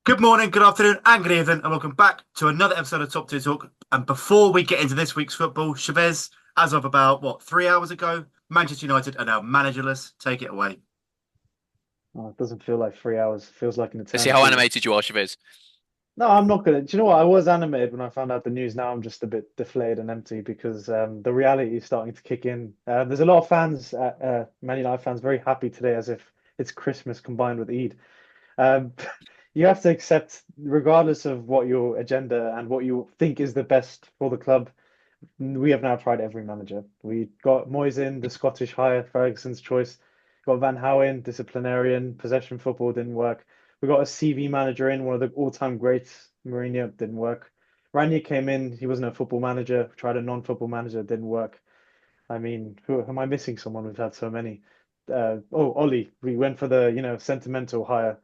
Good morning, good afternoon, and good evening, and welcome back to another episode of Top Tier Talk. And before we get into this week's football, Chavez, as of about 3 hours ago, Manchester United are now managerless. Take it away. Oh, it doesn't feel like 3 hours. It feels like an Let's see how eternity. animated you are, Chavez. No, I'm not gonna. Do you know what? I was animated when I found out the news. Now I'm just a bit deflated and empty because the reality is starting to kick in. There's a lot of fans, Man United fans, very happy today as if it's Christmas combined with Eid. Um, you have to accept, regardless of what your agenda and what you think is the best for the club, we have now tried every manager. We got Moyes in, the Scottish hire, Ferguson's choice. Got Van Houwen, disciplinarian, possession football didn't work. We got a CV manager in, one of the all-time greats, Mourinho, didn't work. Ranier came in, he wasn't a football manager. Tried a non-football manager, didn't work. I mean, who am I missing? Someone we've had so many. Ollie, we went for the sentimental hire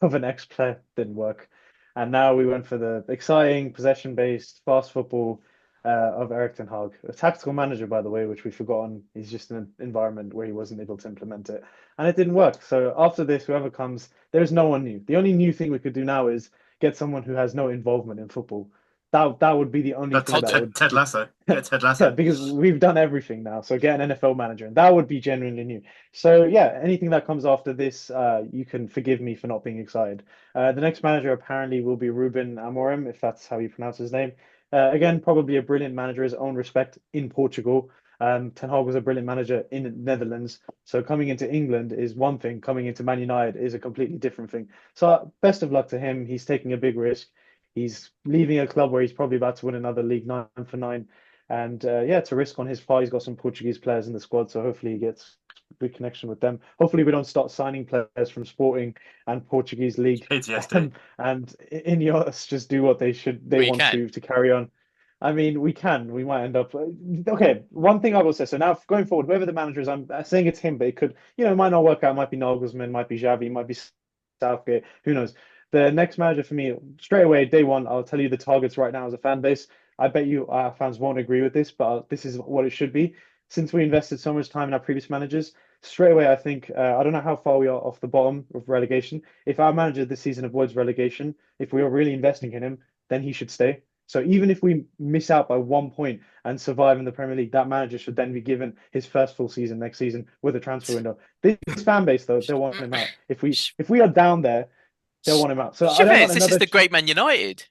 of an ex-player, didn't work, and now we went for the exciting possession-based fast football of Erik ten Hag, a tactical manager, by the way, which we've forgotten. He's just in an environment where he wasn't able to implement it, and it didn't work. So after this, whoever comes, there's no one new. The only new thing we could do now is get someone who has no involvement in football. That would be the only thing Ted, that would Ted be. Lasso. Get Ted Yeah, Lasso. because we've done everything now. So get an NFL manager, and that would be genuinely new. So yeah, anything that comes after this, you can forgive me for not being excited. The next manager apparently will be Ruben Amorim, if that's how you pronounce his name. Again, probably a brilliant manager, his own respect in Portugal. Ten Hag was a brilliant manager in the Netherlands. So coming into England is one thing, coming into Man United is a completely different thing. So best of luck to him. He's taking a big risk. He's leaving a club where he's probably about to win another league 9 for 9. And yeah, to risk on his part, he's got some Portuguese players in the squad, so hopefully he gets a good connection with them. Hopefully we don't start signing players from Sporting and Portuguese league, PTSD. and Ineos just do what they Well, you want can. to carry on. I mean, we can. We might end up. Okay, one thing I will say. So now going forward, whoever the manager is, I'm saying it's him, but it could, it might not work out. It might be Nagelsmann, might be Xavi, might be Southgate. Who knows? The next manager for me, straight away, day one, I'll tell you the targets right now as a fan base. I bet you our fans won't agree with this, but this is what it should be. Since we invested so much time in our previous managers, straight away, I think I don't know how far we are off the bottom of relegation. If our manager this season avoids relegation, if we are really investing in him, then he should stay. So even if we miss out by 1 point and survive in the Premier League, that manager should then be given his first full season next season with a transfer window. This fan base, though, they'll want him out. Sh- If we are down there, they'll want him out. So I don't Chavez, want this is another. the great Man United.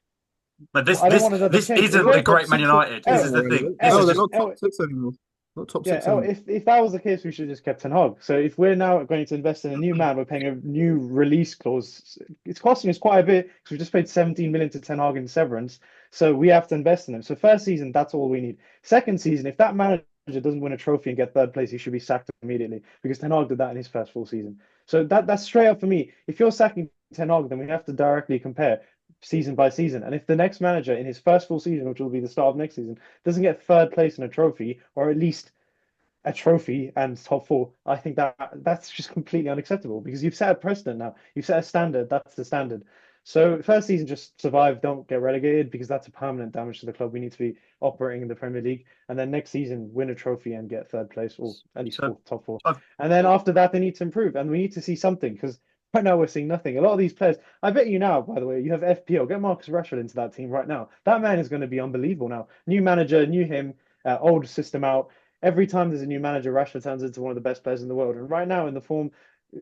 But this I don't this want another this change. isn't If the Not it, top great Man six United. This is El, the anymore. thing. This No, is El, they're just not top El, six anymore. Not top Yeah, six oh, anymore. if that was the case, we should have just kept Ten Hag. So if we're now going to invest in a new man, we're paying a new release clause. It's costing us quite a bit because we just paid 17 million to Ten Hag in severance. So we have to invest in him. So first season, that's all we need. Second season, if that manager doesn't win a trophy and get third place, he should be sacked immediately because Ten Hag did that in his first full season. So that's straight up for me. If you're sacking Ten Hag, then we have to directly compare season by season. And if the next manager in his first full season, which will be the start of next season, doesn't get third place in a trophy, or at least a trophy and top four, I think that's just completely unacceptable because you've set a precedent now. You've set a standard. That's the standard. So first season, just survive, don't get relegated because that's a permanent damage to the club. We need to be operating in the Premier League, and then next season win a trophy and get third place or at least so. fourth, top four. I've, And then after that, they need to improve, and we need to see something because right now we're seeing nothing. A lot of these players, I bet you now, by the way, you have FPL. Get Marcus Rashford into that team right now. That man is going to be unbelievable now. New manager, new him, old system out. Every time there's a new manager, Rashford turns into one of the best players in the world. And right now, in the form,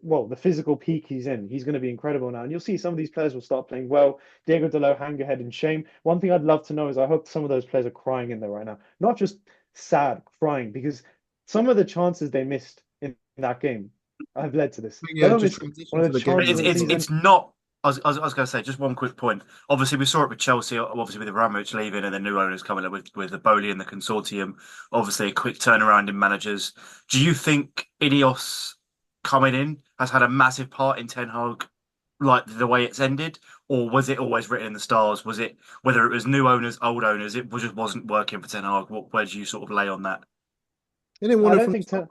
well, the physical peak he's in, he's going to be incredible now. And you'll see some of these players will start playing well. Diego Dalot, hang your head in shame. One thing I'd love to know is I hope some of those players are crying in there right now, not just sad, crying, because some of the chances they missed in that game have led to this. Yeah, Dalot just missed transition one to of the the game chances it's of the really it's well. season. it's not. I was going to say just one quick point. Obviously, we saw it with Chelsea. Obviously, with Abramovich leaving and the new owners coming up with the Bowley and the consortium. Obviously, a quick turnaround in managers. Do you think Ineos coming in has had a massive part in Ten Hag, like the way it's ended, or was it always written in the stars? Was it whether it was new owners, old owners? It just wasn't working for Ten Hag. Where do you sort of lay on that? They didn't I want it don't from the think start.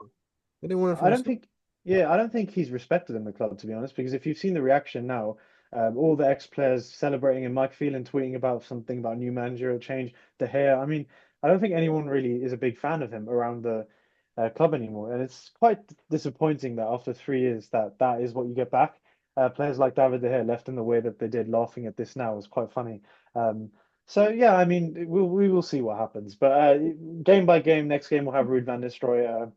They didn't want it I from the don't start. think, yeah, I don't think he's respected in the club, to be honest, because if you've seen the reaction now, all the ex-players celebrating and Mike Phelan tweeting about something about new managerial change, De Gea. I mean, I don't think anyone really is a big fan of him around the club anymore. And it's quite disappointing that after 3 years that is what you get back. Players like David De Gea left in the way that they did, laughing at this now was quite funny. Um, so yeah, I mean, we will see what happens. But game by game, next game we'll have Ruud van Nistelrooy.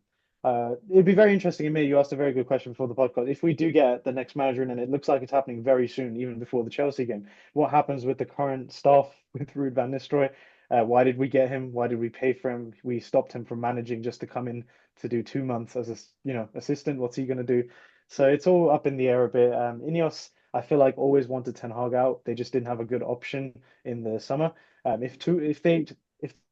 It'd be very interesting. And me, you asked a very good question for the podcast. If we do get the next manager in, and it looks like it's happening very soon, even before the Chelsea game, what happens with the current staff with Ruud van Nistelrooy? Why did we get him? Why did we pay for him? We stopped him from managing just to come in to do 2 months as a assistant. What's he going to do? So it's all up in the air a bit. Ineos, I feel like always wanted Ten Hag out. They just didn't have a good option in the summer. If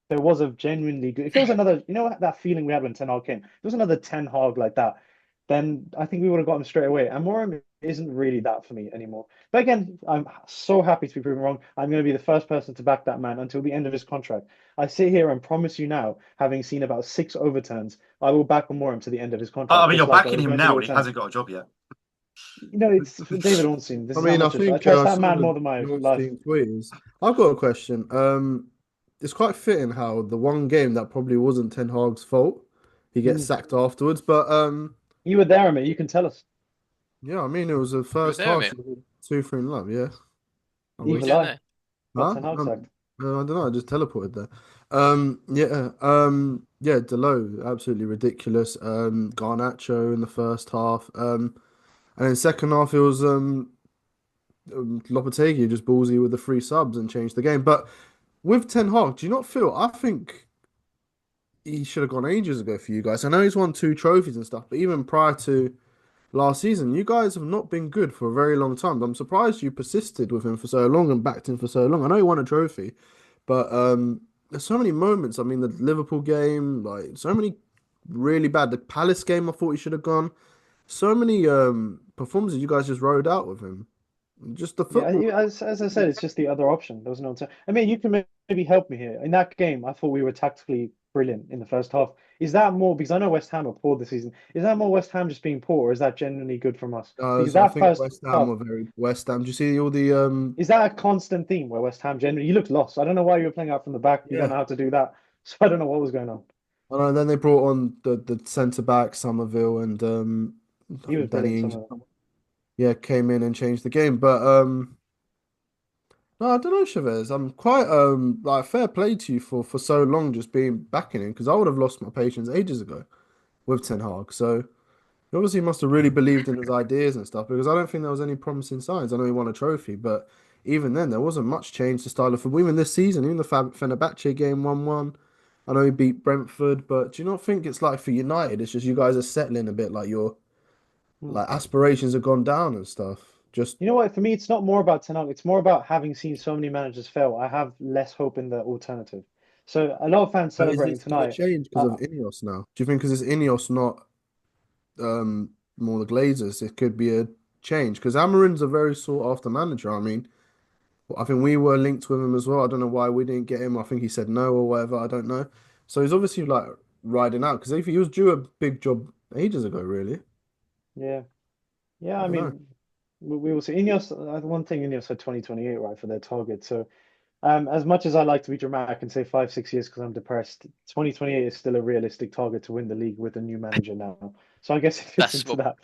there was a genuinely good, if there was another, that feeling we had when Ten Hag came, if there was another Ten Hag like that, then I think we would have got him straight away. And Morim isn't really that for me anymore. But again, I'm so happy to be proven wrong. I'm going to be the first person to back that man until the end of his contract. I sit here and promise you now, having seen about 6 overturns, I will back Morim to the end of his I contract, mean, just you're like I backing was him going to now do and with he Ten. hasn't got a job yet. It's David Ornstein. This I is how mean, I much I think trust I that saw man the more than my life. Norstein tweets. I've got a question. It's quite fitting how the one game that probably wasn't Ten Hag's fault, he gets Mm. sacked afterwards. But You were there, mate. You can tell us. yeah, I mean, it was the You were first there, half, mate. so 2-3 in love. Yeah, I What were you Evil was. doing eye. there? Got Huh? Ten Hag sacked. I don't know. I just teleported there. Yeah. Yeah. Delo, absolutely ridiculous. Garnacho in the first half. And in second half it was Lopetegui just ballsy with the three subs and changed the game. But with Ten Hag, do you not feel? I think he should have gone ages ago for you guys. I know he's won 2 trophies and stuff, but even prior to last season, you guys have not been good for a very long time. I'm surprised you persisted with him for so long and backed him for so long. I know he won a trophy, but there's so many moments. I mean, the Liverpool game, like so many really bad. The Palace game, I thought he should have gone. So many performances you guys just rode out with him. Just the Yeah, football. as I said, it's just the other option. There was no time. I mean, you can maybe help me here. In that game, I thought we were tactically brilliant in the first half. Is that more because I know West Ham are poor this season? Is that more West Ham just being poor, or is that genuinely good from us? Because So I that think first West Ham half, were very West Ham. Do you see all the is that a constant theme where West Ham generally you looked lost? I don't know why you were playing out from the back. You don't yeah. know how to do that. So I don't know what was going on. And then they brought on the centre back Somerville and I He was think Danny brilliant. Ings, Some of yeah, came in and changed the game. But no, I don't know, Chavez. I'm quite like fair play to you for so long just being backing him because I would have lost my patience ages ago with Ten Hag. So he obviously must have really believed in his ideas and stuff because I don't think there was any promising signs. I know he won a trophy, but even then there wasn't much change to style of football. Even this season, even the Fenerbahce game 1-1. I know he beat Brentford, but do you not think it's like for United, it's just you guys are settling a bit like your Hmm. like aspirations have gone down and stuff. Just You know what? For me, it's not more about Ten Hag. It's more about having seen so many managers fail. I have less hope in the alternative. So a lot of fans but is celebrating this going to tonight. change because of Uh, Ineos now? Do you think because it's Ineos, not more the Glazers, it could be a change? Because Amarin's a very sought after manager. I mean, I think we were linked with him as well. I don't know why we didn't get him. I think he said no or whatever. I don't know. So he's obviously like riding out because if he was due a big job ages ago, really. yeah, yeah. I I don't know. mean, we will see. Ineos. One thing Ineos had 2028 right for their target. So as much as I like to be dramatic and say 5, 6 years because I'm depressed, 2028 is still a realistic target to win the league with a new manager now. So I guess it fits That's into what that.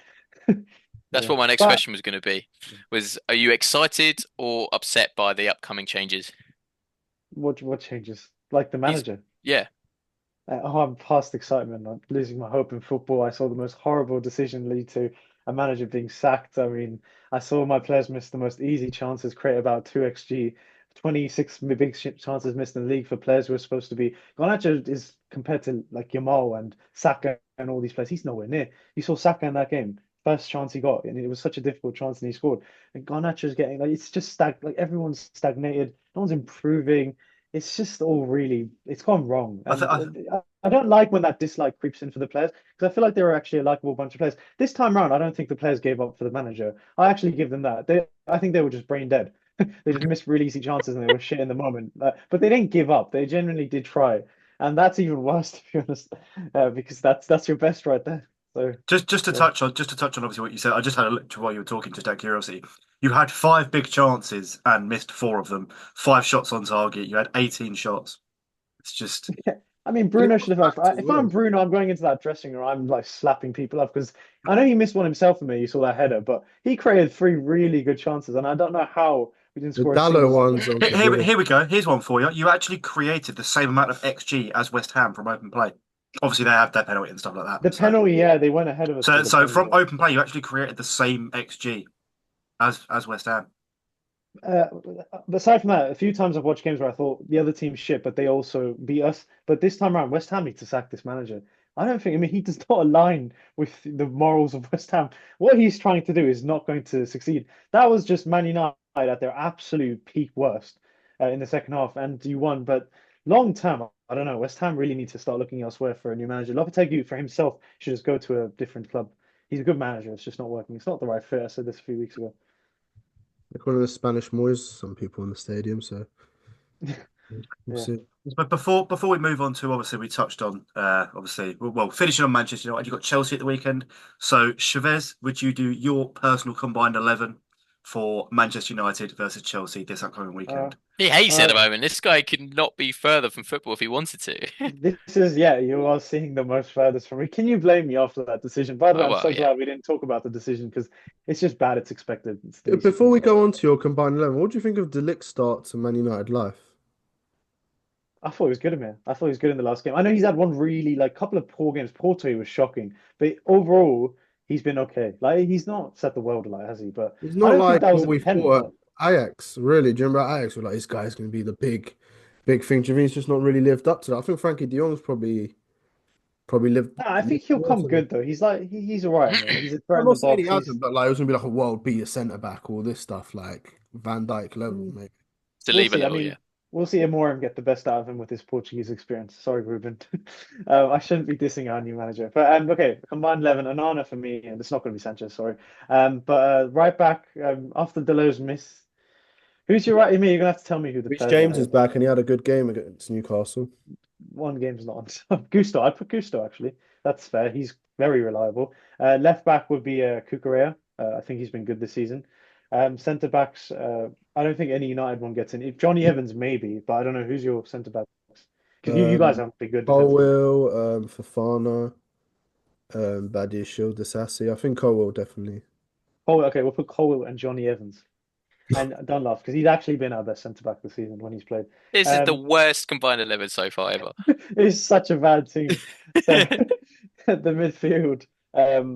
that's Yeah. what my next But question was going to be. Was are you excited or upset by the upcoming changes? what changes? Like the He's manager. yeah, I'm past excitement. I'm losing my hope in football. I saw the most horrible decision lead to a manager being sacked. I mean, I saw my players miss the most easy chances, create about 2 XG, 26 big chances missed in the league for players who are supposed to be. Garnacho is compared to like Yamal and Saka and all these players. He's nowhere near. You saw Saka in that game. First chance he got, and it was such a difficult chance, and he scored. And Garnacho's getting like it's just like everyone's stagnated. No one's improving. It's just all really, it's gone wrong. I, th- And I I don't like when that dislike creeps in for the players because I feel like they were actually a likable bunch of players. This time around, I don't think the players gave up for the manager. I actually give them that. I think they were just brain dead. They just missed really easy chances and they were shit in the moment. But they didn't give up. They genuinely did try. And that's even worse, to be honest, because that's your best right there. So, just to yeah. touch on obviously what you said. I just had a look to while you were talking, just out of curiosity. You had five big chances and missed four of them. Five shots on target. You had 18 shots. It's just I mean, And he Bruno was should have. backed as If I'm well. Bruno, I'm going into that dressing room. I'm like slapping people up because I know he missed one himself for me. You saw that header, but he created three really good chances, and I don't know how we didn't The score a Dallo single one of ones them. on Here Kabir. we go. Here's one for you. You actually created the same amount of XG as West Ham from open play. Obviously, they have their penalty and stuff like The that. penalty, yeah, they went ahead of us with the So penalty. from open play, you actually created the same XG as West Ham. Uh, Aside from that, a few times I've watched games where I thought the other team's shit, but they also beat us. But this time around, West Ham need to sack this manager. I don't think, I mean, he does not align with the morals of West Ham. What he's trying to do is not going to succeed. That was just Man United at their absolute peak worst in the second half, and you won. But long term, I don't know. West Ham really need to start looking elsewhere for a new manager. Lopetegui, for himself, should just go to a different club. He's a good manager. It's just not working. It's not the right fit. I said this a few weeks ago. They call him the Spanish Moyes, some people in the stadium, so we'll Yeah. see. But before we move on to obviously we touched on obviously well finishing on Manchester United, you got Chelsea at the weekend. So Chavez, would you do your personal combined 11 for Manchester United versus Chelsea this upcoming Uh, weekend? He hates it at uh, the moment. This guy could not be further from football if he wanted to. This is, yeah, you are seeing the most furthest from me. Can you blame me after that decision? By the way, Oh I'm well, so yeah. glad we didn't talk about the decision because it's just bad. It's expected. It's the Before we ECT stuff. go on to your combined 11, what do you think of De Ligt's start to Man United life? I thought he was good, man. I thought he was good in the last game. I know he's had one really, like, couple of poor games. Porto he was shocking, but overall, he's been okay. Like, he's not set the world alight, has he? But He's I not don't think like that was what a we pen, thought at but Ajax, really. Do you remember Ajax? We're like, this guy's going to be the big thing. Do you think he's just not really lived up to that? I think Frankie de Jong's probably nah, I think lived he'll more come to that. good though. He's like he's all right, man. He's a threat I'm in the not saying he box. He's hasn't, but like it was going to be like a world beater centre back, all this stuff, like Van Dijk level, mm, maybe. we'll Saliba see. I level, yeah. mean, we'll see Amorim get the best out of him with his Portuguese experience. Sorry, Ruben. I shouldn't be dissing our new manager. But okay, combined 11, Anana for me, and it's not going to be Sanchez, sorry. But right back after Delo's miss, who's your right? I mean, you're going to have to tell me who the Reece players James are is here. back and he had a good game against Newcastle. One game's not on. So Gusto, I'd put Gusto actually. That's fair. He's very reliable. Left back would be Cucurella. I think he's been good this season. Centre backs, I don't think any United one gets in. If Johnny Evans, maybe, but I don't know who's your centre backs because you guys Um, haven't been good defensively. Colwill, Fofana, Badiashile, Disasi. I think Colwill definitely. Oh, okay, we'll put Cole and Johnny Evans. And don't laugh because he's actually been our best centre back this season when he's played. This is the Um, worst combined 11 so far ever. it's such a bad team. So the midfield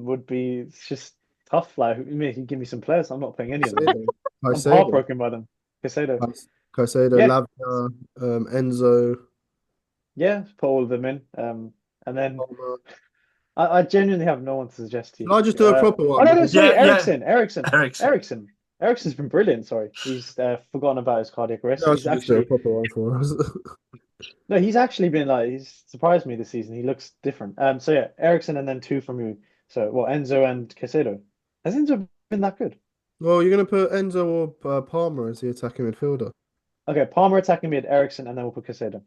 would be it's just tough. Like, I mean, if you give me some players, I'm not playing any of them. Caicedo, I'm Caicedo, heartbroken by them. Casado. Caicedo, Yeah, Lavia, Enzo, yeah, put all of them in. And then Palmer. I genuinely have no one to suggest to Should I just you. do a proper Oh one? no, no, Because sorry, Yeah, Ericsson. Ericsson's been brilliant. Sorry, he's forgotten about his cardiac arrest. I He's should just do a actually proper one for us. no, he's actually been like he's surprised me this season. He looks different. So yeah, Ericsson and then two from you. So well, Enzo and Casado. Has Enzo been that good? Well, you're going to put Enzo or Palmer as the attacking midfielder. Okay, Palmer attacking mid, Ericsson, and then we'll put Casado.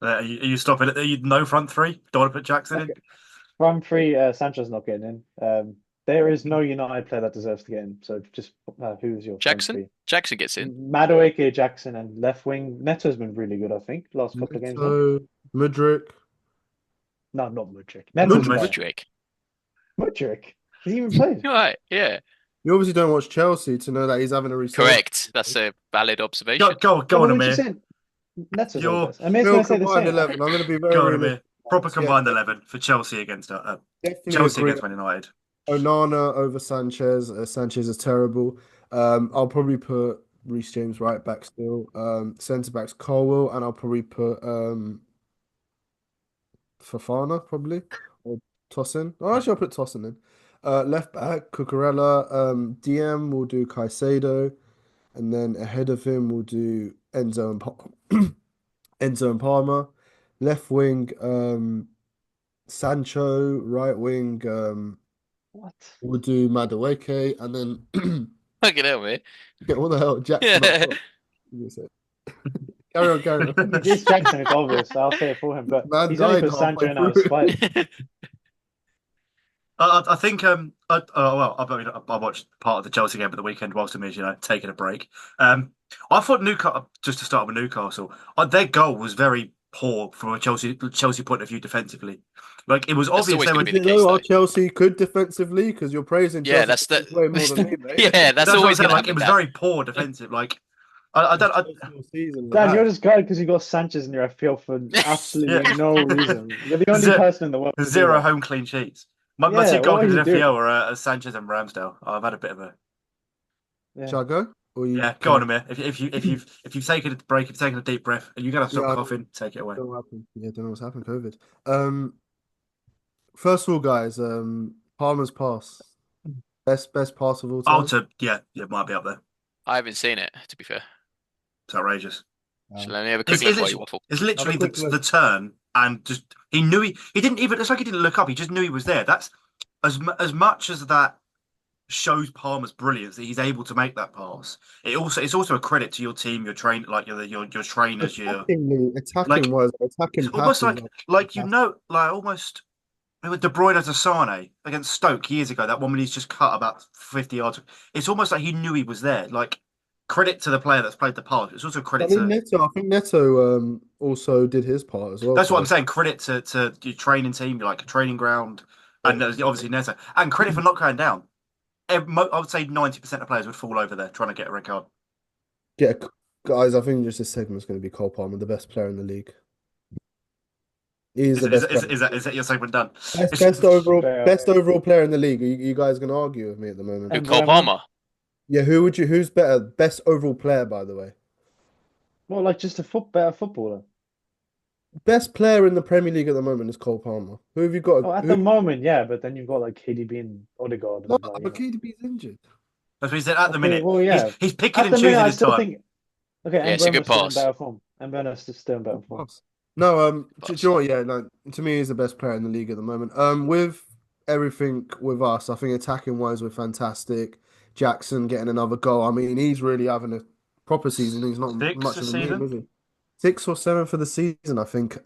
Are you stopping it there? You no front three? Don't want to put Jackson in? Okay, front three. Sanchez not getting in. There is no United player that deserves to get in. So just who's your front Jackson? three? Jackson gets in. Madueke, Jackson, and left wing. Neto's been really good, I think, last couple of games. No, Neto, Mudryk. no, not Mudryk. Neto's Mudryk. better. Mudryk. Mudryk. Has he even played? You're right, yeah. You obviously don't watch Chelsea to know that he's having a resurgence. Correct. That's a valid observation. Go No, on, but we're just Amir. saying Neto's way Your better. Amir's Real going to say the combined same. 11. I'm going to be Go very on, Amir. realistic. Proper Yeah, combined 11 for Chelsea against definitely Chelsea agree. against Man United. Onana over Sanchez. Sanchez is terrible. I'll probably put Reece James right back still. Centre backs Colwill, and I'll probably put Fofana probably or Tosin. Oh, actually, I'll put Tosin in. Left back Cucurella. DM will do Caicedo, and then ahead of him we'll do Enzo and Palmer. Left wing Sancho. Right wing What? we'll do Madueke, and then Fucking hell, mate. what the hell, Jackson up Yeah. top. You say. Carry on, carry on. It is Jackson, it's obvious. I'll say it for him, but Man he's only died put Sancho halfway in out of through. spite. I think well I watched part of the Chelsea game at the weekend whilst I was taking a break. I thought Newcastle, just to start with Newcastle, their goal was very poor from a Chelsea point of view defensively. Like it was That's obvious always they going to were. be the You case, know how though. Chelsea could defensively because you're praising Yeah, Chelsea that's the. way more than me, mate. Yeah, that's That's what I'm always saying. going to Like it happen, was Dan. very poor defensive. Like I It's don't. Chelsea all season, Dan, you're that. just glad because you got Sanchez in your FPL for absolutely Yeah. no reason. You're the only Zero, person in the world to do zero that. home clean sheets. My Yeah, two what are goalkeepers you in FPL doing? are Sanchez and Ramsdale. I've had a bit of a Yeah. Shall I go? Or you yeah. Go on, can Amir. If you've taken a break, if you've taken a deep breath, and you gotta Yeah, stop I coughing, take it away. don't know what happened. Yeah, don't know what's happened. COVID. First of all, guys, Palmer's pass. Best pass of all Oh, time. yeah, it might be up there. I haven't seen it, to be fair. It's outrageous. Shall Um, I have a quick It's, look it's while you literally, waffle? it's have a literally quick the look. turn, and just he knew he didn't even. It's like he didn't look up. He just knew he was there. That's as much as that shows Palmer's brilliance that he's able to make that pass. It's also a credit to your team, your train, like your trainers, your Attacking like. was It's attacking almost passes. like like almost with De Bruyne to Sane against Stoke years ago. That one when he's just cut about 50 yards. It's almost like he knew he was there. Like credit to the player that's played the pass. It's also I credit mean, to. Neto. I think Neto also did his part as well That's what I'm today. saying. Credit to your training team, like a training ground, and obviously Neto, and credit for not going down. I would say 90% of players would fall over there trying to get a red card. Get guys. I think just this segment's going to be Cole Palmer, the best player in the league. He's Is, the is, best is, player. is that your segment done? Best, It's, best overall, Fair. best overall player in the league. You guys gonna argue with me at the moment? Who, And Cole Burma? Palmer? Yeah, who's better? Best overall player, by the way. Well, like just a better footballer. Best player in the Premier League at the moment is Cole Palmer. Who have you got? Oh, at Who? the moment, yeah, but then you've got like KDB and Odegaard No, and like, but KDB's injured. that's what he said at the okay, minute. well, He's yeah. he's picking At and the minute, choosing I his still time. think okay, Yeah, and it's a good Burma's still in pass. better form. And Burma's still in better form. Pass. No, do Pass. you know what? Yeah, no. To me, he's the best player in the league at the moment. With everything with us, I think attacking wise, we're fantastic. Jackson getting another goal. I mean, he's really having a proper season. He's not Six much this of a meme, season. is he? 6 or 7 for the season, I think.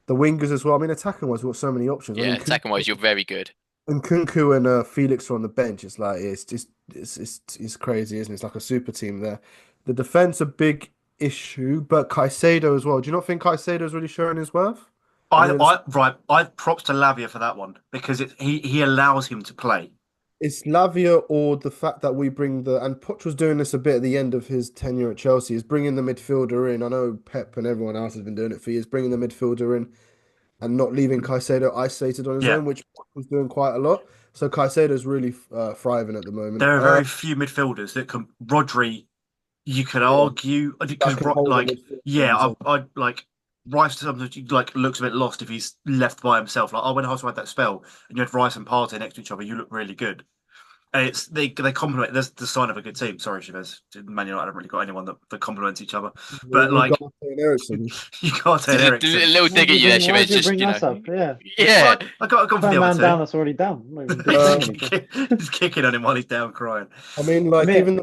The wingers as well. I mean, attacking wise, we've got so many options. I Yeah, mean, attacking wise, you're very good. Kunku and Felix are on the bench. It's like it's crazy, isn't it? It's like a super team there. The defense a big issue, but Caicedo as well. Do you not think Caicedo's really showing his worth? I know I props to Lavia for that one because he allows him to play. it's Lavia or the fact that we bring and Poch was doing this a bit at the end of his tenure at Chelsea, is bringing the midfielder in. I know Pep and everyone else has been doing it for years, bringing the midfielder in and not leaving Caicedo isolated on his Yeah, own, which Poch was doing quite a lot. So Caicedo's really thriving at the moment. there are very few midfielders that can. Rodri, you could Yeah, argue because that can hold a midfield on yeah, his own. I like Rice sometimes like looks a bit lost if he's left by himself. Like when Arsenal had that spell and you had Rice and Partey next to each other, you look really good. And they complement. There's the sign of a good team. Sorry, Chavez. Man United haven't really got anyone that complements each other. But like Ugarte and Ericsson. you can't take Ericsson. Little dig at you there, Why Chavez. do you Just, bring that up? Yeah. Yeah. Well, I got gone for Try the a other man down two. that's already down. I'm not even saying anything. He's kicking on him while he's down crying. I mean, like Mate, even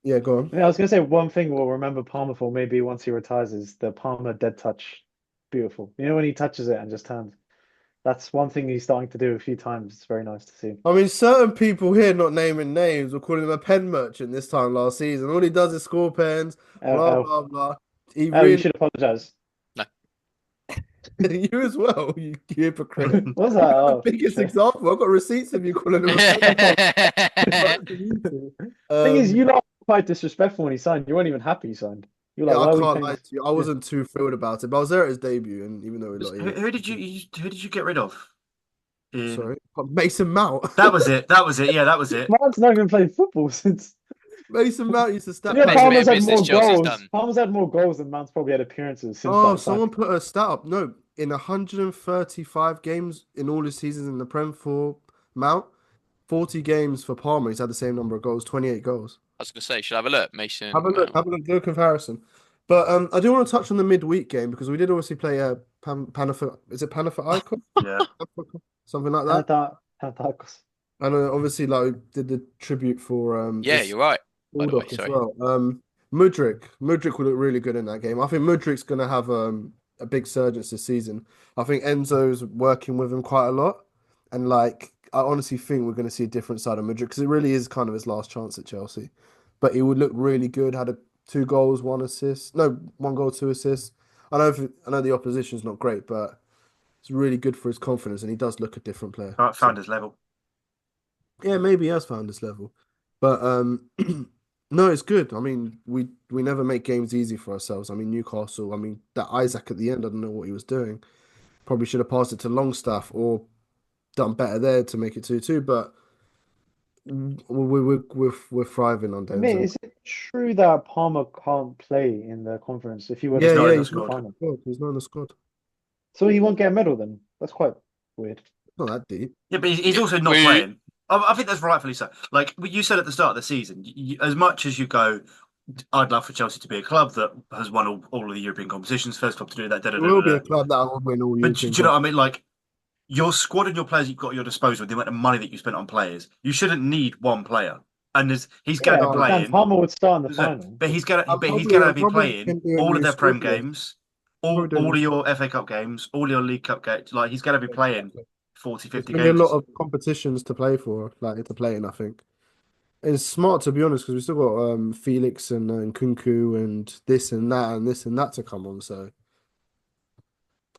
yeah, go on. yeah, I was gonna say one thing we'll remember Palmer for maybe once he retires is the Palmer dead touch. Beautiful. You know when he touches it and just turns. That's one thing he's starting to do a few times. It's very nice to see. I mean, certain people here, not naming names, were calling him a pen merchant this time last season. All he does is score pens, Oh, blah oh, blah blah. He oh, you really, should apologize. No. you as well, you hypocrite. What's that? You're the Oh, biggest shit. example. I've got receipts of you calling him a pen merchant. Thing is, you Um, lot were quite disrespectful when he signed. You weren't even happy he signed. You're yeah, like, I why are we can't paying lie this? to you. I Yeah. wasn't too thrilled about it, but I was there at his debut, and even though we lot, yeah, Who did you get rid of? In sorry, but Mason Mount. that was it. That was it. Yeah, that was it. Man's not even played football since. Mason Mount used to step Yeah, back. Best bit Palmer's of had business more Chelsea's goals. done. Palmer's had more goals than Mount's probably had appearances since Oh, that time. someone put a stat up. No, in 135 games in all his seasons in the Prem for Mount, 40 games for Palmer. He's had the same number of goals, 28 goals. I was going to say, should I have a look? Have Mason a look, Mount. do a comparison. But I do want to touch on the midweek game because we did obviously play Panafa. Is it Panafa Icon? Yeah. Something like that. Panathinaikos. And obviously, like, we did the tribute for Yeah, this you're right. By the way, Bulldog as sorry. well. Mudryk will look really good in that game. I think Mudryk's going to have a big surge this season. I think Enzo's working with him quite a lot. And like, I honestly think we're going to see a different side of Madrid because it really is kind of his last chance at Chelsea. But he would look really good. Had 2 goals, 1 assist. No, 1 goal, 2 assists. I know the opposition's not great, but it's really good for his confidence, and he does look a different player. Right, So found his level. yeah, maybe he has found his level, but no, it's good. I mean, we never make games easy for ourselves. I mean, Newcastle. I mean, that Isaac at the end. I don't know what he was doing. Probably should have passed it to Longstaff or done better there to make it 2-2. But we're thriving on I mean, Denzel. is it true that Palmer can't play in the conference if he were to Yeah, He's not play in yeah, the in he's the not squad. in the final? squad. He's not in the squad. So he won't get a medal then? That's quite weird. It's not that deep. Yeah, but he's Yeah, also not we playing. I think that's rightfully so. Like you said at the start of the season, as much as you go, I'd love for Chelsea to be a club that has won all of the European competitions, first club to do that. Da, da, It da, da, will be a da. club that will win all But do European you know cups. what I mean? Like your squad and your players you've got at your disposal, the amount of money that you spent on players, you shouldn't need one player. And he's going to Yeah, be but No, Dan playing. Palmer would start in the So, final. but he's I'm gonna be probably playing can do a all of new their squad Prem list. games, I'm probably doing a all new of squad your FA Cup games, all your League Cup games. Like he's gonna be playing list. 40, There's 50 going to be a lot games. of competitions to play for, like to play in, I think. It's smart to be honest because we still got Felix and Kunku and this and that and this and that to come on. So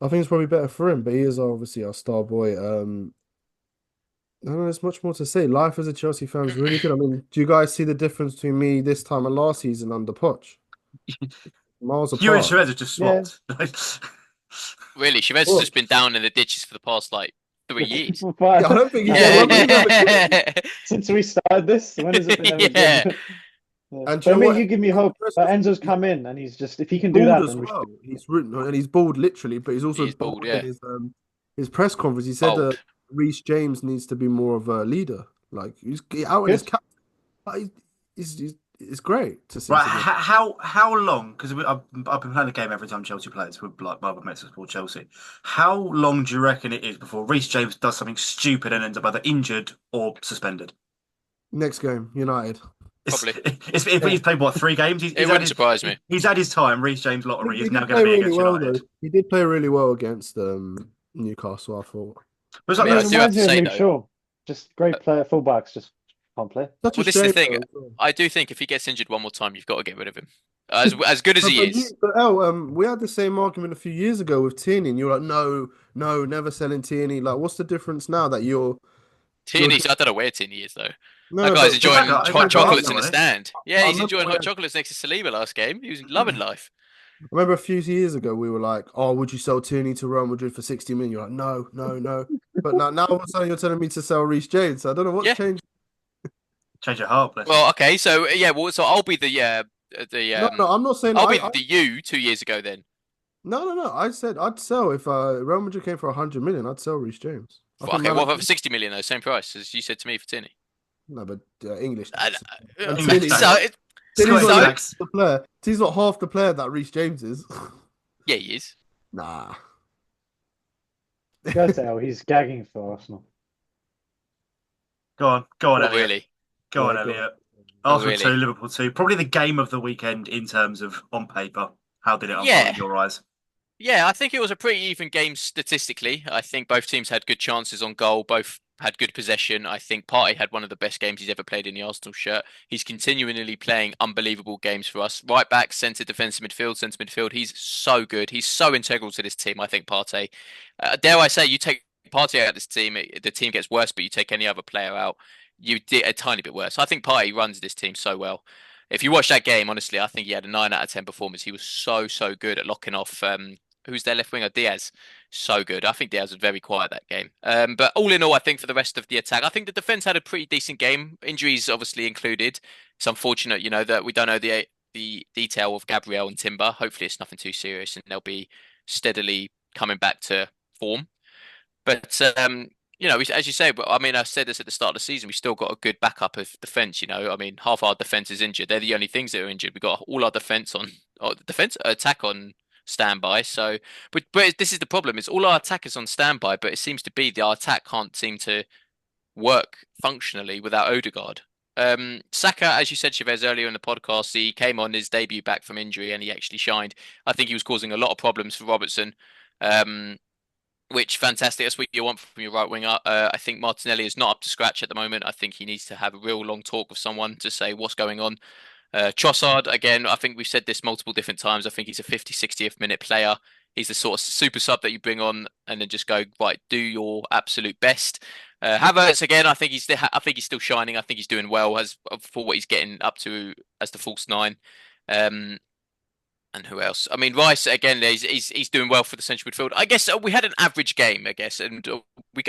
I think it's probably better for him. But he is obviously our star boy. I don't know, there's much more to say. Life as a Chelsea fan is really good. I mean, do you guys see the difference between me this time and last season under Poch? Miles You and apart. Chavez have just Yeah. swapped. really Chavez has What? just been down in the ditches for the past like 3 years. Yeah, I don't think he's. Yeah, No, when was he ever good? since we started this, when has it been ever Yeah. good? Yeah. And do But you I know mean, what? you give me His hope press that conference, Enzo's come in and he's just, if he can do bald that, as then we should. well. He's written and he's bald literally, but he's also He's bald, bald in yeah. his press conference. He said Bold. Reece James needs to be more of a leader. Like he's out in his Good. cap. Like, it's great to see. Right, To be honest. how long? Because I've been playing the game every time Chelsea plays with like my other mates that support Chelsea. How long do you reckon it is before Reece James does something stupid and ends up either injured or suspended? Next game, United. It's, Probably. Yeah. he's played what 3 games? It wouldn't surprise me. He's had his time. Reece James He lottery is he now did going to play be really against well though. United. He did play really well against Newcastle. I thought But it's I like mean, I It that's do have reminds to me of say Luke though, Shaw. Just uh, great player, fullbacks just can't play. such a well, this is the shame thing. though. As well. I do think if he gets injured one more time, you've got to get rid of him. As good as he is. We had the same argument a few years ago with Tierney, and you were like, no, no, never selling Tierney. Like, what's the difference now that you're Tierney's, I don't know where Tierney is though. no, That no, guy's he's back enjoying up. He's hot back at chocolates in Arsenal, the isn't he? stand. Yeah, I he's remember enjoying we hot had, chocolates next to Saliba last game. He was loving life. I remember a few years ago we were like, oh, would you sell Tierney to Real Madrid for 60 million? You're like, no, no, no. But now all of a sudden you're telling me to sell Reece James. I don't know what's Yeah. changed. Change your heart, bless him. Well, okay, so yeah, well, so I'll be the No, I'm not saying I'll be I the you 2 years ago then. no. I said I'd sell if Real Madrid came for 100 million. I'd sell Reece James. I think Okay, man, what about for 60 million though? Same price as you said to me for Tierney. no, but English And, tax. And English Tierney's so, tax. not, Tierney's Scottish not so even tax. the player. He's not half the player that Reece James is. yeah, he is. Nah. Gotta say, oh, he's gagging for Arsenal. Go on, Not Elliot. really. Go on, Yeah, go on. Elliot. Not Arsenal 2, really. Liverpool 2. Probably the game of the weekend in terms of on paper. How did it unfold Yeah. in your eyes? Yeah, I think it was a pretty even game statistically. I think both teams had good chances on goal, both had good possession. I think Partey had one of the best games he's ever played in the Arsenal shirt. He's continually playing unbelievable games for us. Right back, centre, defensive midfield, centre midfield. He's so good. He's so integral to this team, I think, Partey. Dare I say, you take Partey out of this team, the team gets worse, but you take any other player out, you did a tiny bit worse. I think Partey runs this team so well. If you watch that game, honestly, I think he had a 9 out of 10 performance. He was so good at locking off who's their left winger? Diaz. So good. I think Diaz was very quiet that game. But all in all, I think for the rest of the attack, I think the defense had a pretty decent game. Injuries obviously included. It's unfortunate, that we don't know the detail of Gabriel and Timber. Hopefully, it's nothing too serious, and they'll be steadily coming back to form. But as you say, but I mean, I said this at the start of the season. We still got a good backup of defense. I mean, half our defense is injured. They're the only things that are injured. We got all our defense on, or defense attack on standby. So, but this is the problem: is all our attack is on standby, but it seems to be our attack can't seem to work functionally without Odegaard. Saka, as you said, Chavez, earlier in the podcast, he came on his debut back from injury and he actually shined. I think he was causing a lot of problems for Robertson. Um, which fantastic. That's what you want from your right winger. I think Martinelli is not up to scratch at the moment. I think he needs to have a real long talk with someone to say what's going on. Trossard, again, I think we've said this multiple different times. I think he's a 50, 60th minute player. He's the sort of super sub that you bring on and then just go, right, do your absolute best. Havertz, again, I think he's still shining. I think he's doing well as for what he's getting up to as the false nine. Um, and who else? I mean, Rice again. He's doing well for the central midfield. I guess we had an average game, I guess, and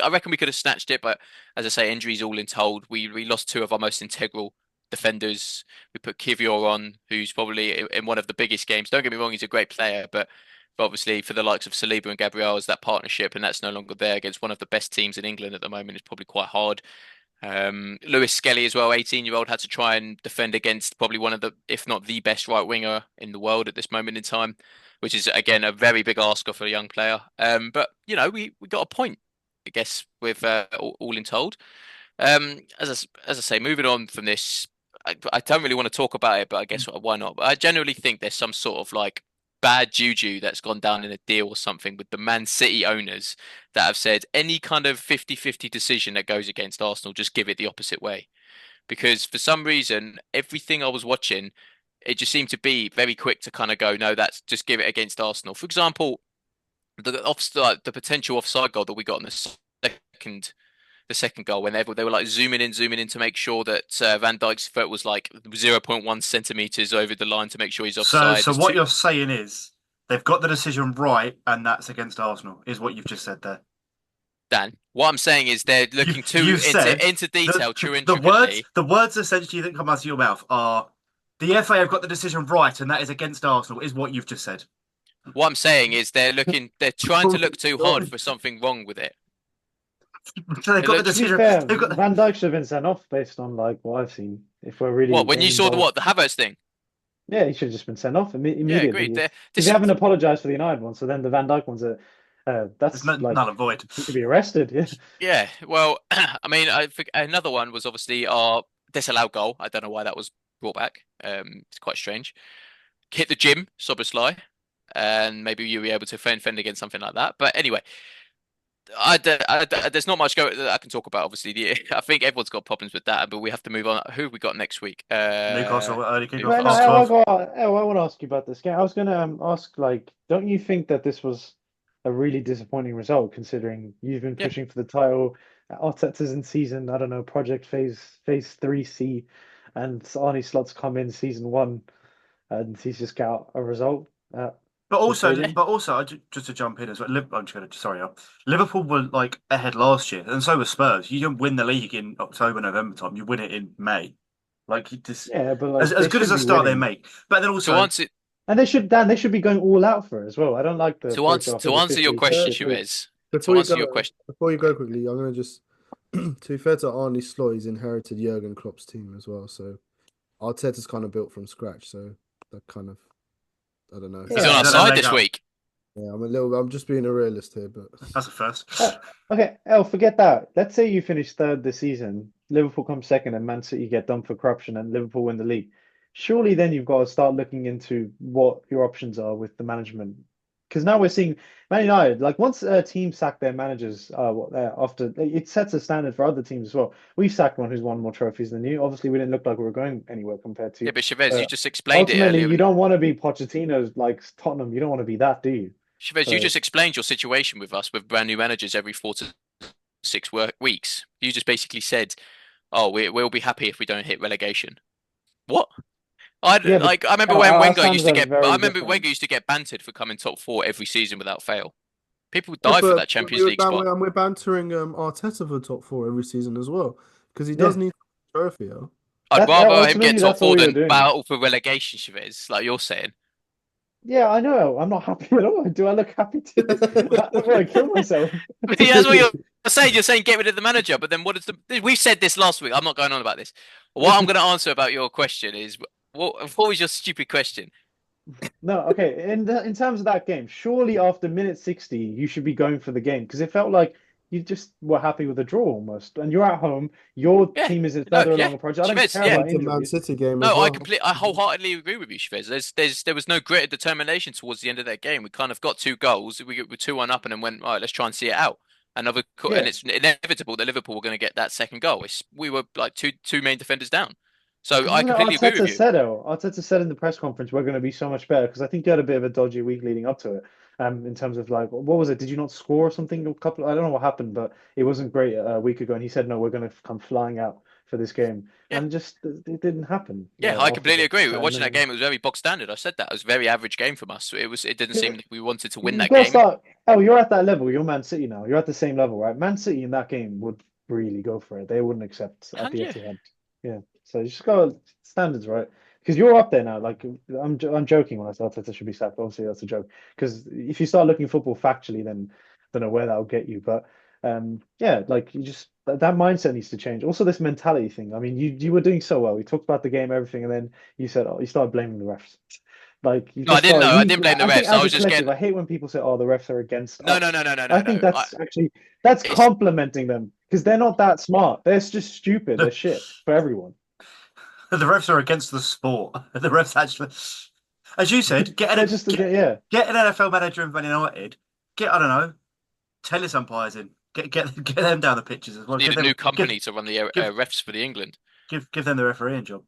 I reckon we could have snatched it. But as I say, injuries all in told. We lost two of our most integral defenders. We put Kivior on, who's probably in one of the biggest games. Don't get me wrong, he's a great player, but obviously for the likes of Saliba and Gabriel, is that partnership, and that's no longer there against one of the best teams in England at the moment. It's probably quite hard. Lewis Skelly as well, 18-year-old, had to try and defend against probably one of the, if not the best right winger in the world at this moment in time, which is again a very big ask for a young player. But you know, we got a point, I guess, with all in told. As I say, moving on from this, I don't really want to talk about it, but I guess why not? But I generally think there's some sort of like bad juju that's gone down in a deal or something with the Man City owners that have said any kind of 50-50 decision that goes against Arsenal, just give it the opposite way. Because for some reason, everything I was watching, it just seemed to be very quick to kind of go, no, that's just give it against Arsenal. For example, the potential offside goal that we got in second the second goal when they were like zooming in to make sure that Van Dijk's foot was like 0.1 centimeters over the line to make sure he's offside. So what you're saying is they've got the decision right, and that's against Arsenal, is what you've just said there. Dan, what I'm saying is they're looking into detail, too intricately. The words essentially that come out of your mouth are the FA have got the decision right, and that is against Arsenal, is what you've just said. What I'm saying is they're trying to look too hard for something wrong with it. So they've got the decision. Fair, Van Dijk should have been sent off based on like what I've seen. If we're really when you saw the Havertz thing. Yeah, he should have just been sent off immediately. Yeah, agreed. Because they haven't apologized for the United one, so then the Van Dijk one's that's like null and void. He could be arrested. Yeah. Yeah. Well, I mean, I think another one was obviously our disallowed goal. I don't know why that was brought back. It's quite strange. Hit the gym, Soboslai, and maybe you'll be able to fend against something like that. But anyway. There's not much that I can talk about. Obviously, I think everyone's got problems with that, but we have to move on. Who have we got next week? Newcastle early kickoff. I want to ask you about this game. I was going to ask, like, don't you think that this was a really disappointing result, considering you've been pushing for the title? Arteta's in season, I don't know, project phase 3C, and Arne Slot's come in season 1, and he's just got a result. But also, just to jump in as well, Liverpool were like ahead last year, and so were Spurs. You don't win the league in October, November time. You win it in May. Like, just, but like, as good as a start they make. But then also, and they should be going all out for it as well. I don't like the to answer your question, Chavez. Before you go quickly, I'm going to just to be fair to Arne Slot, he's inherited Jurgen Klopp's team as well. So Arteta's kind of built from scratch. So that kind of. I don't know. He's on our side this week. Yeah, I'm just being a realist here, but that's a first. Okay, forget that. Let's say you finish third this season, Liverpool come second, and Man City get done for corruption, and Liverpool win the league. Surely then you've got to start looking into what your options are with the management. Because now we're seeing Man United, like once a team sack their managers, after it sets a standard for other teams as well. We've sacked one who's won more trophies than you. Obviously, we didn't look like we were going anywhere compared to. Yeah, but Chavez, you just explained it ultimately, earlier. You don't want to be Pochettino's like Tottenham. You don't want to be that, do you? Chavez, you just explained your situation with us with brand new managers every 4 to 6 weeks. You just basically said, "Oh, we'll be happy if we don't hit relegation." What? I remember when Wenger used to get. I remember Wenger used to get bantered for coming top 4 every season without fail. People die for that Champions League spot. And we're bantering Arteta for top 4 every season as well because he does need a trophy. I'd rather him get top 4 than battle for relegation, Chavez, like you're saying. Yeah, I know. I'm not happy at all. Do I look happy to? I want to kill myself. That's what you're saying. You're saying get rid of the manager, but then what is the? We said this last week. I'm not going on about this. What I'm going to answer about your question is. What was your stupid question? No, okay. In terms of that game, surely after minute 60, you should be going for the game because it felt like you just were happy with the draw almost. And you're at home. Your Yeah, team is no, further yeah, along a project. I don't Chavez, care yeah. about Went to Man injuries. City game as No, well. I wholeheartedly agree with you, Chavez. There was no grit and determination towards the end of that game. We kind of got 2 goals. We were 2-1 up and then went, all right, let's try and see it out. And Yeah. it's inevitable that Liverpool were going to get that second goal. We were like two main defenders down. So Because I isn't it completely agree with Arteta you. said though? Arteta said in the press conference we're going to be so much better because I think you had a bit of a dodgy week leading up to it. In terms of like what was it? Did you not score or something? A couple. I don't know what happened, but it wasn't great a week ago. And he said no, we're going to come flying out for this game, Yeah, and just it didn't happen yeah, I after completely that. agree. And Watching that then game, it was very box standard. I said that it was a very average game from us. It didn't seem that we wanted to win you've that got to game. start. Oh, you're at that level. You're Man City now. You're at the same level, right? Man City in that game would really go for it. They wouldn't accept at And the yeah, Etihad. Yeah. So you just got standards, right? Because you're up there now. Like I'm joking when I say Arteta should be sacked. Obviously, that's a joke. Because if you start looking football factually, then I don't know where that'll get you. But yeah, like you just that mindset needs to change. Also, this mentality thing. I mean, you were doing so well. We talked about the game, everything, and then you said, oh, you started blaming the refs. Like you no, I just didn't started. know. I didn't blame the I think refs. I as a was just collective, getting I hate when people say, "Oh, the refs are against no, no, us." no, no, no, I no, think no. that's actually that's It's complimenting them because they're not that smart. They're just stupid. They're shit for everyone. The refs are against the sport. The refs actually, as you said, They're just yeah. get an NFL manager in Man United. Get I don't know, tennis umpires in. Get them down the pitches as well. need Give a new them company to run the refs for the England. give them the refereeing job.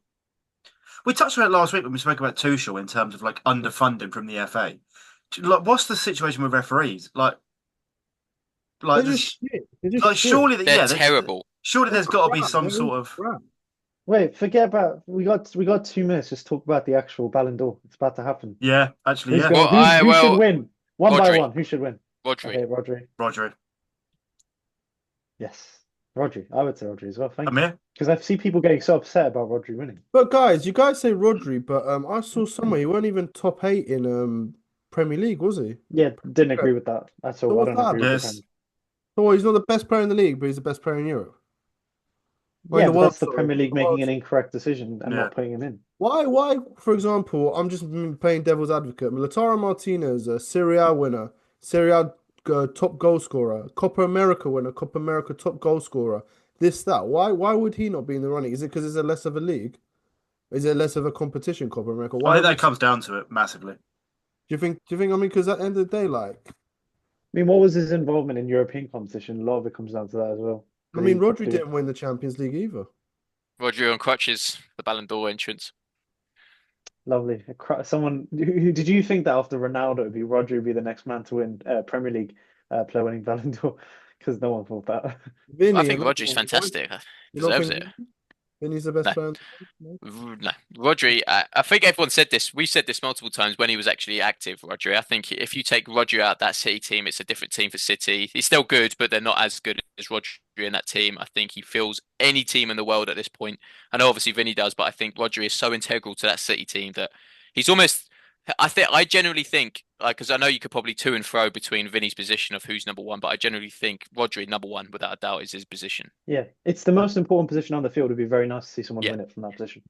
We touched on it last week when we spoke about Tuchel in terms of like underfunding from the FA. Like, what's the situation with referees? They're There's just shit. They're just like shit. surely that They're yeah, terrible. surely They're there's got to be crap. some They're all sort of crap. Wait, forget about we got 2 minutes. Just talk about the actual Ballon d'Or. It's about to happen. yeah, actually Who's yeah, gonna Well, I who should well win? One by Rodri, one. Who should win? Rodri. Okay, Rodri. Rodri, Yes, Rodri. I would say Rodri as well. Thank you. Amir. Because I see people getting so upset about Rodri winning. But guys, you guys say Rodri, but I saw somewhere he weren't even top 8 in Premier League, was he? Yeah, didn't Yeah. agree with that at So all. I what's don't that agree with about? the Yes, Prem. So he's not the best player in the league, but he's the best player in Europe. Or in Yeah, the but world, that's the sorry. Premier League The world. making an incorrect decision and yeah. not putting him in. Why, for example, I'm just playing devil's advocate. Lautaro Martinez, a Serie A winner, Serie A top goal scorer, Copa America winner, Copa America top goal scorer. This, that. Why would he not be in the running? Is it because it's a less of a league? Is it less of a competition, Copa America? I Why think that would comes down to it massively. do you think I mean because at the end of the day, like I mean, what was his involvement in European competition? A lot of it comes down to that as well. I Did mean he Rodri do? didn't win the Champions League either. Rodri on crutches, the Ballon d'Or entrance. Lovely. Someone did you think that after Ronaldo, would be Rodri would be the next man to win Premier League player winning Ballon d'Or? Because no one thought that. I Vinny, think another Rodri's one. Why fantastic. you not Deserves think it. Vinny's the best No. player? No? No, Rodri. I think everyone said this. We said this multiple times when he was actually active. Rodri. I think if you take Rodri out of that City team, it's a different team for City. He's still good, but they're not as good as Rodri in that team. I think he fills any team in the world at this point. I know obviously Vinny does, but I think Rodri is so integral to that City team that he's almost. I generally think, like, because I know you could probably to and fro between Vinny's position of who's number one, but I generally think Rodri number one without a doubt is his position. Yeah, it's the most important position on the field. It'd be very nice to see someone Yeah. win it from that position.